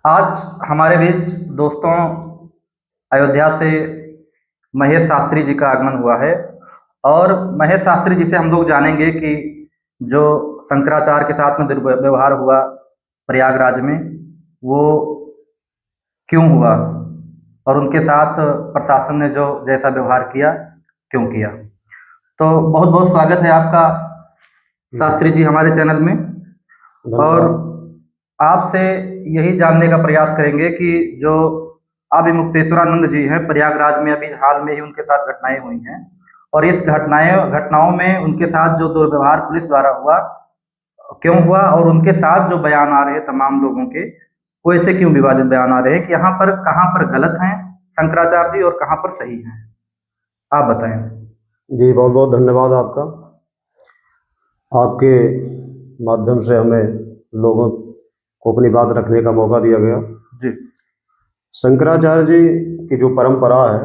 आज हमारे बीच दोस्तों अयोध्या से महेश शास्त्री जी का आगमन हुआ है। और महेश शास्त्री जी से हम लोग जानेंगे कि जो शंकराचार्य के साथ में दुर्व्यवहार हुआ प्रयागराज में, वो क्यों हुआ, और उनके साथ प्रशासन ने जो जैसा व्यवहार किया क्यों किया। तो बहुत बहुत स्वागत है आपका शास्त्री जी हमारे चैनल में। और धन्यवाद। आपसे यही जानने का प्रयास करेंगे कि जो अभिमुक्तेश्वरानंद जी हैं, प्रयागराज में अभी हाल में ही उनके साथ घटनाएं हुई हैं, और इस घटनाओं में उनके साथ जो दुर्व्यवहार पुलिस द्वारा हुआ क्यों हुआ, और उनके साथ जो बयान आ रहे हैं तमाम लोगों के, वो ऐसे क्यों विवादित बयान आ रहे हैं कि यहाँ पर कहाँ पर गलत हैं शंकराचार्य जी और कहाँ पर सही हैं, आप बताएं। जी, बहुत बहुत धन्यवाद आपका। आपके माध्यम से हमें लोगों को अपनी बात रखने का मौका दिया गया। जी। शंकराचार्य जी की जो परंपरा है,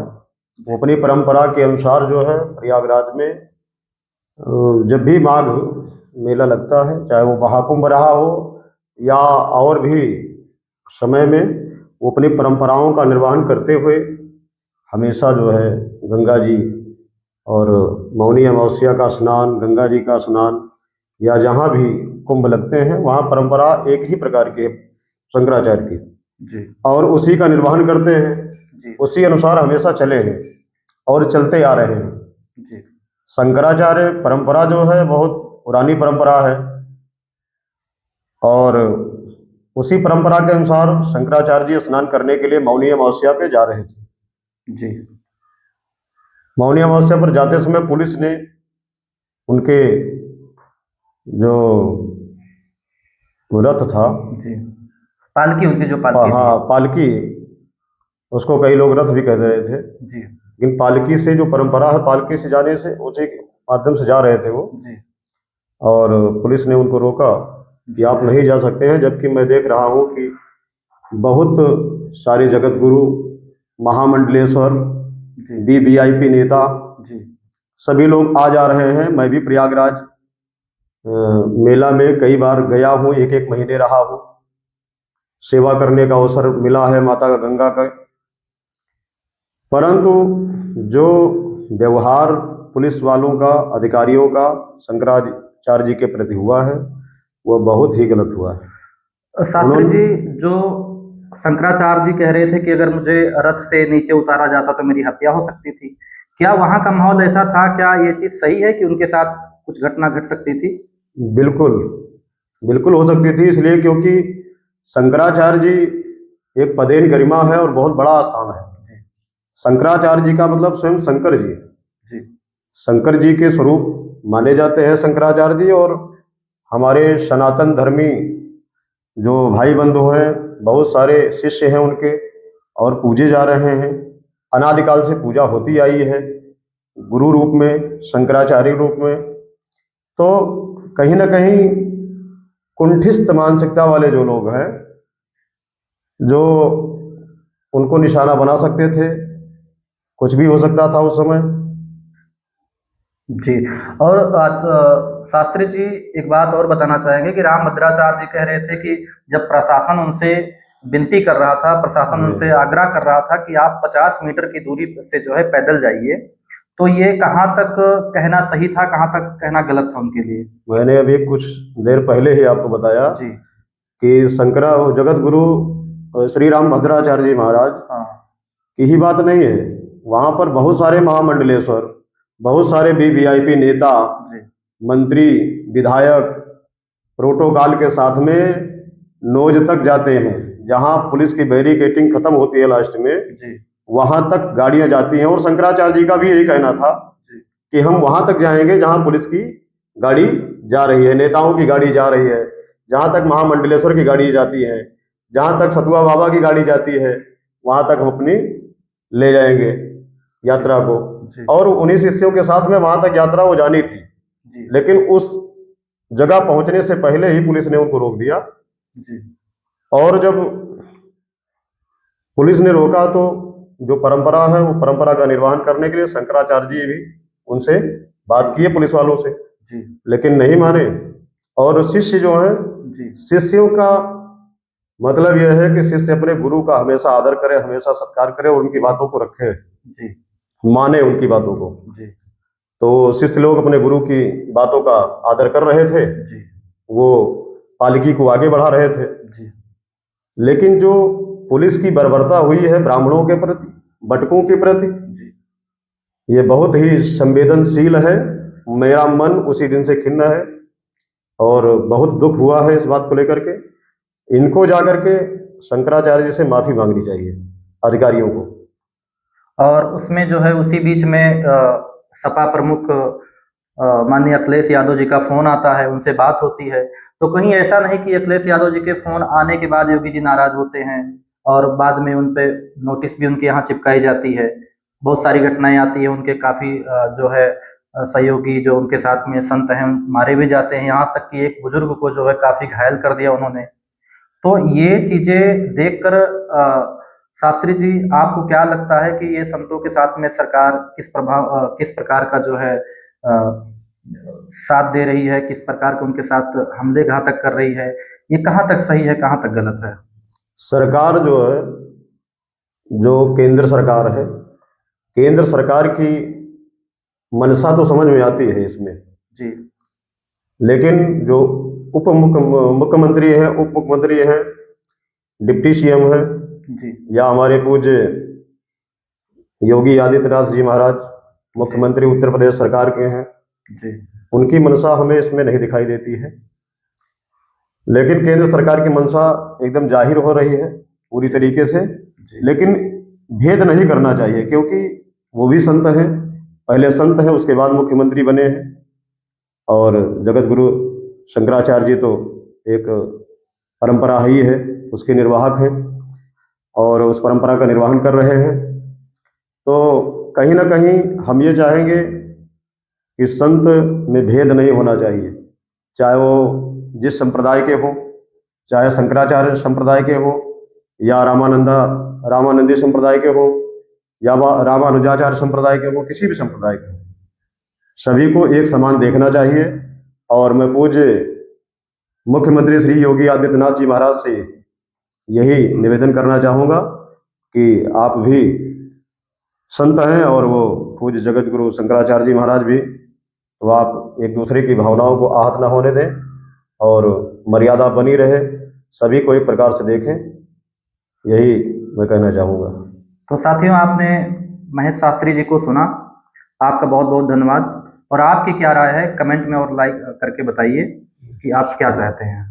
वो अपनी परंपरा के अनुसार जो है प्रयागराज में जब भी माघ मेला लगता है, चाहे वो महाकुंभ रहा हो या और भी समय में, वो अपनी परंपराओं का निर्वहन करते हुए हमेशा जो है गंगा जी और मौनी अमावस्या का स्नान, गंगा जी का स्नान, या जहाँ भी कुंभ लगते हैं वहाँ परंपरा एक ही प्रकार की है शंकराचार्य की, जी। और उसी का निर्वहन करते हैं। जी। उसी अनुसार हमेशा चले हैं और चलते आ रहे हैं। जी। शंकराचार्य परंपरा जो है बहुत पुरानी परंपरा है, और उसी परंपरा के अनुसार शंकराचार्य जी स्नान करने के लिए मौनी अमावस्या पे जा रहे थे। जी। मौनी अमावस्या पर जाते समय पुलिस ने उनके जो रथ था, जी। पालकी, उनकी जो पालकी थी। हाँ पालकी, उसको कई लोग रथ भी कह रहे थे, जी। लेकिन पालकी से जो परंपरा है, पालकी से जाने से उसी के माध्यम से जा रहे थे वो। जी। और पुलिस ने उनको रोका कि जी। आप नहीं जा सकते हैं, जबकि मैं देख रहा हूँ कि बहुत सारे जगत गुरु, महामंडलेश्वर, जी। वीवीआईपी नेता, जी। सभी लोग आ जा रहे हैं। मैं भी प्रयागराज मेला में कई बार गया हूँ, एक एक महीने रहा हूँ, सेवा करने का अवसर मिला है माता का गंगा का। परंतु जो व्यवहार पुलिस वालों का, अधिकारियों का शंकराचार्य जी के प्रति हुआ है, वह बहुत ही गलत हुआ है। शास्त्री जी, उन्होंने जो शंकराचार्य जी कह रहे थे कि अगर मुझे रथ से नीचे उतारा जाता तो मेरी हत्या हो सकती थी, क्या वहां का माहौल ऐसा था? क्या ये चीज सही है कि उनके साथ कुछ घटना घट सकती थी? बिल्कुल बिल्कुल हो सकती थी, इसलिए क्योंकि शंकराचार्य जी एक पदेन गरिमा है और बहुत बड़ा स्थान है। जी। शंकराचार्य जी का मतलब स्वयं शंकर जी। जी। शंकर जी के स्वरूप माने जाते हैं शंकराचार्य जी, और हमारे सनातन धर्मी जो भाई बंधु हैं, बहुत सारे शिष्य हैं उनके, और पूजे जा रहे हैं। अनादिकाल से पूजा होती आई है, गुरु रूप में, शंकराचार्य रूप में। तो कहीं ना कहीं कुंठित मानसिकता वाले जो लोग हैं, जो उनको निशाना बना सकते थे, कुछ भी हो सकता था उस समय। जी। और शास्त्री जी, एक बात और बताना चाहेंगे कि रामभद्राचार्य जी कह रहे थे कि जब प्रशासन उनसे विनती कर रहा था, प्रशासन जी, उनसे आग्रह कर रहा था कि आप 50 मीटर की दूरी से जो है पैदल जाइए, तो ये कहाँ तक कहना सही था, कहाँ तक कहना गलत था उनके लिए? मैंने अभी कुछ देर पहले ही आपको बताया जी। कि शंकरा जगत गुरु श्री राम भद्राचार्य जी महाराज हाँ। की ही बात नहीं है। वहां पर बहुत सारे महामंडलेश्वर, बहुत सारे वीवीआईपी नेता, जी। मंत्री, विधायक प्रोटोकॉल के साथ में नोज तक जाते हैं, जहां पुलिस की बैरिकेटिंग खत्म होती है लास्ट में, जी। वहां तक गाड़ियां जाती हैं। और शंकराचार्य जी का भी यही कहना था जी। कि हम वहां तक जाएंगे जहां पुलिस की गाड़ी जा रही है, नेताओं की गाड़ी जा रही है, जहां तक महामंडलेश्वर की गाड़ी जाती है, जहां तक सतुआ बाबा की गाड़ी जाती है, वहां तक हम अपनी ले जाएंगे यात्रा को। जी। और उन्हीं शिष्यों के साथ में वहां तक यात्रा वो जानी थी, जी। लेकिन उस जगह पहुंचने से पहले ही पुलिस ने उनको रोक दिया। जी। और जब पुलिस ने रोका तो जो परंपरा है, वो परंपरा का निर्वहन करने के लिए शंकराचार्य जी भी उनसे बात की है, पुलिस वालों से, जी। लेकिन नहीं माने। और शिष्य जो हैं, जी। शिष्यों का मतलब यह है कि शिष्य अपने गुरु का हमेशा आदर करे, हमेशा सत्कार करे और उनकी बातों को रखे, जी माने उनकी बातों को। जी तो शिष्य लोग अपने गुरु की बातों का आदर कर रहे थे, जी वो पालकी को आगे बढ़ा रहे थे। जी लेकिन जो पुलिस की बर्बरता हुई है ब्राह्मणों के प्रति, बटकों के प्रति, जी ये बहुत ही संवेदनशील है। मेरा मन उसी दिन से खिन्न है और बहुत दुख हुआ है इस बात को लेकर के। इनको जाकर के शंकराचार्य जी से माफी मांगनी चाहिए, अधिकारियों को। और उसमें जो है उसी बीच में सपा प्रमुख माननीय अखिलेश यादव जी का फोन आता है, उनसे बात होती है। तो कहीं ऐसा नहीं कि अखिलेश यादव जी के फोन आने के बाद योगी जी नाराज होते हैं और बाद में उन पे नोटिस भी उनके यहाँ चिपकाई जाती है। बहुत सारी घटनाएं आती है, उनके काफी जो है सहयोगी जो उनके साथ में संत हैं मारे भी जाते हैं, यहाँ तक कि एक बुजुर्ग को जो है काफी घायल कर दिया उन्होंने। तो ये चीजें देखकर शास्त्री जी आपको क्या लगता है कि ये संतों के साथ में सरकार किस प्रकार का जो है साथ दे रही है, किस प्रकार के उनके साथ हमले घातक कर रही है, ये कहाँ तक सही है, कहाँ तक गलत है? सरकार जो है, जो केंद्र सरकार है, केंद्र सरकार की मनसा तो समझ में आती है इसमें, जी लेकिन जो मुख्यमंत्री हैं, उप मुख्यमंत्री हैं, डिप्टी सीएम हैं, जी या हमारे पूज्य योगी आदित्यनाथ जी महाराज मुख्यमंत्री उत्तर प्रदेश सरकार के हैं, जी उनकी मनसा हमें इसमें नहीं दिखाई देती है। लेकिन केंद्र सरकार की मनसा एकदम जाहिर हो रही है पूरी तरीके से। जी लेकिन भेद नहीं करना चाहिए, क्योंकि वो भी संत हैं, पहले संत हैं, उसके बाद मुख्यमंत्री बने हैं। और जगत गुरु शंकराचार्य जी तो एक परंपरा ही है, उसके निर्वाहक हैं और उस परंपरा का निर्वहन कर रहे हैं। तो कहीं ना कहीं हम ये चाहेंगे कि संत में भेद नहीं होना चाहिए, चाहे वो जिस संप्रदाय के हो, चाहे शंकराचार्य संप्रदाय के हो, या रामानंदी संप्रदाय के हो, या रामानुजाचार्य संप्रदाय के हो, किसी भी संप्रदाय के हो, सभी को एक समान देखना चाहिए। और मैं पूज्य मुख्यमंत्री श्री योगी आदित्यनाथ जी महाराज से यही निवेदन करना चाहूँगा कि आप भी संत हैं और वो पूज्य जगत गुरु शंकराचार्य जी महाराज भी, तो आप एक दूसरे की भावनाओं को आहत ना होने दें और मर्यादा बनी रहे, सभी को एक प्रकार से देखें, यही मैं कहना चाहूँगा। तो साथियों, आपने महेश शास्त्री जी को सुना, आपका बहुत बहुत धन्यवाद। और आपकी क्या राय है कमेंट में और लाइक करके बताइए कि आप क्या चाहते हैं।